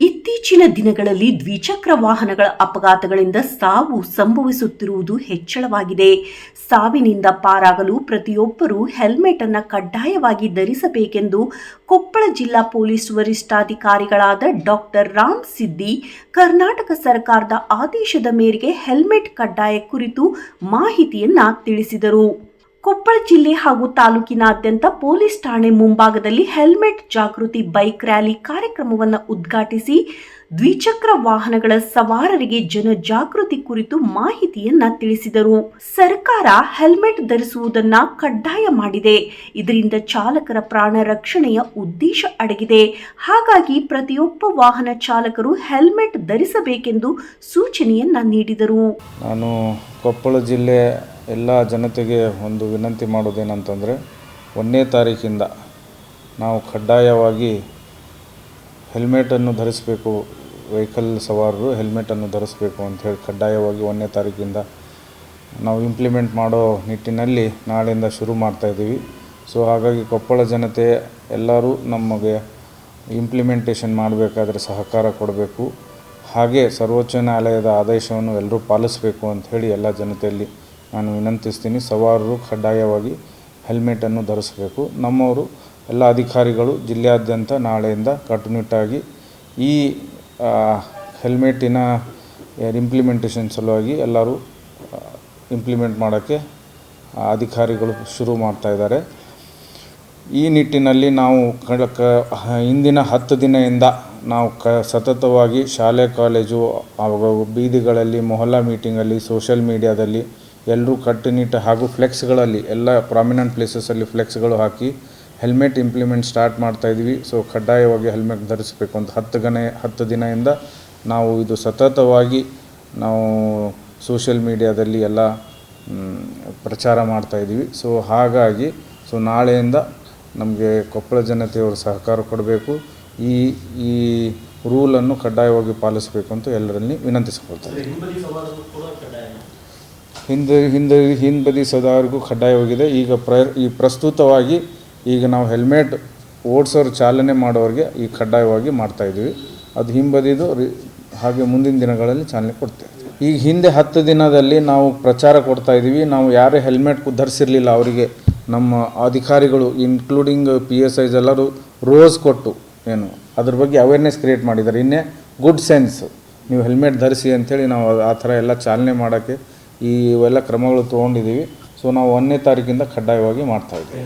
ಇತ್ತೀಚಿನ ದಿನಗಳಲ್ಲಿ ದ್ವಿಚಕ್ರ ವಾಹನಗಳ ಅಪಘಾತಗಳಿಂದ ಸಾವು ಸಂಭವಿಸುತ್ತಿರುವುದು ಹೆಚ್ಚಳವಾಗಿದೆ. ಸಾವಿನಿಂದ ಪಾರಾಗಲು ಪ್ರತಿಯೊಬ್ಬರೂ ಹೆಲ್ಮೆಟ್ ಅನ್ನು ಕಡ್ಡಾಯವಾಗಿ ಧರಿಸಬೇಕೆಂದು ಕೊಪ್ಪಳ ಜಿಲ್ಲಾ ಪೊಲೀಸ್ ವರಿಷ್ಠಾಧಿಕಾರಿಗಳಾದ ಡಾಕ್ಟರ್ ರಾಮ್ ಸಿದ್ದಿ ಕರ್ನಾಟಕ ಸರ್ಕಾರದ ಆದೇಶದ ಮೇರೆಗೆ ಹೆಲ್ಮೆಟ್ ಕಡ್ಡಾಯ ಕುರಿತು ಮಾಹಿತಿಯನ್ನ ತಿಳಿಸಿದರು. ಕೊಪ್ಪಳ ಜಿಲ್ಲೆ ಹಾಗೂ ತಾಲೂಕಿನಾದ್ಯಂತ ಪೊಲೀಸ್ ಠಾಣೆ ಮುಂಭಾಗದಲ್ಲಿ ಹೆಲ್ಮೆಟ್ ಜಾಗೃತಿ ಬೈಕ್ ರ್ಯಾಲಿ ಕಾರ್ಯಕ್ರಮವನ್ನು ಉದ್ಘಾಟಿಸಿ ದ್ವಿಚಕ್ರ ವಾಹನಗಳ ಸವಾರರಿಗೆ ಜನಜಾಗೃತಿ ಕುರಿತು ಮಾಹಿತಿಯನ್ನ ತಿಳಿಸಿದರು. ಸರ್ಕಾರ ಹೆಲ್ಮೆಟ್ ಧರಿಸುವುದನ್ನ ಕಡ್ಡಾಯ ಮಾಡಿದೆ. ಇದರಿಂದ ಚಾಲಕರ ಪ್ರಾಣ ರಕ್ಷಣೆಯ ಉದ್ದೇಶ ಅಡಗಿದೆ. ಹಾಗಾಗಿ ಪ್ರತಿಯೊಬ್ಬ ವಾಹನ ಚಾಲಕರು ಹೆಲ್ಮೆಟ್ ಧರಿಸಬೇಕೆಂದು ಸೂಚನೆಯನ್ನ ನೀಡಿದರು. ನಾನು ಕೊಪ್ಪಳ ಜಿಲ್ಲೆ ಎಲ್ಲ ಜನತೆಗೆ ಒಂದು ವಿನಂತಿ ಮಾಡೋದೇನಂತಂದರೆ, 1ನೇ ತಾರೀಕಿಂದ ನಾವು ಕಡ್ಡಾಯವಾಗಿ ಹೆಲ್ಮೆಟನ್ನು ಧರಿಸಬೇಕು. ವೆಹಿಕಲ್ ಸವಾರರು ಹೆಲ್ಮೆಟನ್ನು ಧರಿಸಬೇಕು ಅಂಥೇಳಿ ಕಡ್ಡಾಯವಾಗಿ 1ನೇ ತಾರೀಕಿಂದ ನಾವು ಇಂಪ್ಲಿಮೆಂಟ್ ಮಾಡೋ ನಿಟ್ಟಿನಲ್ಲಿ ನಾಳೆಯಿಂದ ಶುರು ಮಾಡ್ತಾಯಿದ್ದೀವಿ. ಸೊ ಹಾಗಾಗಿ ಕೊಪ್ಪಳ ಜನತೆ ಎಲ್ಲರೂ ನಮಗೆ ಇಂಪ್ಲಿಮೆಂಟೇಷನ್ ಮಾಡಬೇಕಾದ್ರೆ ಸಹಕಾರ ಕೊಡಬೇಕು. ಹಾಗೆ ಸರ್ವೋಚ್ಚ ನ್ಯಾಯಾಲಯದ ಆದೇಶವನ್ನು ಎಲ್ಲರೂ ಪಾಲಿಸಬೇಕು ಅಂಥೇಳಿ ಎಲ್ಲ ಜನತೆಯಲ್ಲಿ ನಾನು ವಿನಂತಿಸ್ತೀನಿ. ಸವಾರರು ಕಡ್ಡಾಯವಾಗಿ ಹೆಲ್ಮೆಟನ್ನು ಧರಿಸಬೇಕು. ನಮ್ಮವರು ಎಲ್ಲ ಅಧಿಕಾರಿಗಳು ಜಿಲ್ಲೆಯಾದ್ಯಂತ ನಾಳೆಯಿಂದ ಕಟ್ಟುನಿಟ್ಟಾಗಿ ಈ ಹೆಲ್ಮೆಟಿನ ಇಂಪ್ಲಿಮೆಂಟೇಷನ್ ಸಲುವಾಗಿ ಎಲ್ಲರೂ ಇಂಪ್ಲಿಮೆಂಟ್ ಮಾಡೋಕ್ಕೆ ಅಧಿಕಾರಿಗಳು ಶುರು ಮಾಡ್ತಾಯಿದ್ದಾರೆ. ಈ ನಿಟ್ಟಿನಲ್ಲಿ ನಾವು ಇಂದಿನ 10 ದಿನದಿಂದ ನಾವು ಸತತವಾಗಿ ಶಾಲೆ ಕಾಲೇಜು ಬೀದಿಗಳಲ್ಲಿ ಮೊಹಲ್ಲಾ ಮೀಟಿಂಗಲ್ಲಿ ಸೋಷಿಯಲ್ ಮೀಡಿಯಾದಲ್ಲಿ ಎಲ್ಲರೂ ಕಟ್ಟುನಿಟ್ಟು ಹಾಗೂ ಫ್ಲೆಕ್ಸ್ಗಳಲ್ಲಿ ಎಲ್ಲ ಪ್ರಾಮಿನೆಂಟ್ ಪ್ಲೇಸಸಲ್ಲಿ ಫ್ಲೆಕ್ಸ್ಗಳು ಹಾಕಿ ಹೆಲ್ಮೆಟ್ ಇಂಪ್ಲಿಮೆಂಟ್ ಸ್ಟಾರ್ಟ್ ಮಾಡ್ತಾಯಿದ್ವಿ. ಸೊ ಕಡ್ಡಾಯವಾಗಿ ಹೆಲ್ಮೆಟ್ ಧರಿಸಬೇಕು ಅಂತ 10 ದಿನದಿಂದ ನಾವು ಇದು ಸತತವಾಗಿ ನಾವು ಸೋಷಿಯಲ್ ಮೀಡಿಯಾದಲ್ಲಿ ಎಲ್ಲ ಪ್ರಚಾರ ಮಾಡ್ತಾಯಿದ್ವಿ. ಸೊ ಹಾಗಾಗಿ ನಾಳೆಯಿಂದ ನಮಗೆ ಕೊಪ್ಪಳ ಜನತೆಯವರು ಸಹಕಾರ ಕೊಡಬೇಕು. ಈ ರೂಲನ್ನು ಕಡ್ಡಾಯವಾಗಿ ಪಾಲಿಸಬೇಕು ಅಂತ ಎಲ್ಲರಲ್ಲಿ ವಿನಂತಿಸಿಕೊಳ್ತಾರೆ. ಹಿಂಬದಿ ಸವಾರರಿಗೂ ಕಡ್ಡಾಯವಾಗಿದೆ. ಈಗ ಪ್ರಸ್ತುತವಾಗಿ ಈಗ ನಾವು ಹೆಲ್ಮೆಟ್ ಓಡಿಸೋರು ಚಾಲನೆ ಮಾಡೋರಿಗೆ ಈಗ ಕಡ್ಡಾಯವಾಗಿ ಮಾಡ್ತಾಯಿದ್ವಿ. ಅದು ಹಿಂಬದಿದು ಹಾಗೆ ಮುಂದಿನ ದಿನಗಳಲ್ಲಿ ಚಾಲನೆ ಕೊಡ್ತೇವೆ. ಈಗ ಹಿಂದೆ 10 ದಿನದಲ್ಲಿ ನಾವು ಪ್ರಚಾರ ಕೊಡ್ತಾಯಿದ್ದೀವಿ. ನಾವು ಯಾರೇ ಹೆಲ್ಮೆಟ್ ಧರಿಸಿರಲಿಲ್ಲ ಅವರಿಗೆ ನಮ್ಮ ಅಧಿಕಾರಿಗಳು ಇನ್ಕ್ಲೂಡಿಂಗ್ PSIs ಎಲ್ಲರೂ ರೋಸ್ ಕೊಟ್ಟು ಅದ್ರ ಬಗ್ಗೆ ಅವೇರ್ನೆಸ್ ಕ್ರಿಯೇಟ್ ಮಾಡಿದ್ದಾರೆ. ಇನ್ನೇ ಗುಡ್ ಸೆನ್ಸ್ ನೀವು ಹೆಲ್ಮೆಟ್ ಧರಿಸಿ ಅಂಥೇಳಿ ನಾವು ಆ ಥರ ಎಲ್ಲ ಚಾಲನೆ ಮಾಡೋಕ್ಕೆ ಇವೆಲ್ಲ ಕ್ರಮಗಳು ತೊಗೊಂಡಿದ್ದೀವಿ. ಸೊ ನಾವು 1ನೇ ತಾರೀಕಿಂದ ಕಡ್ಡಾಯವಾಗಿ ಮಾಡ್ತಾಯಿದ್ದೀವಿ.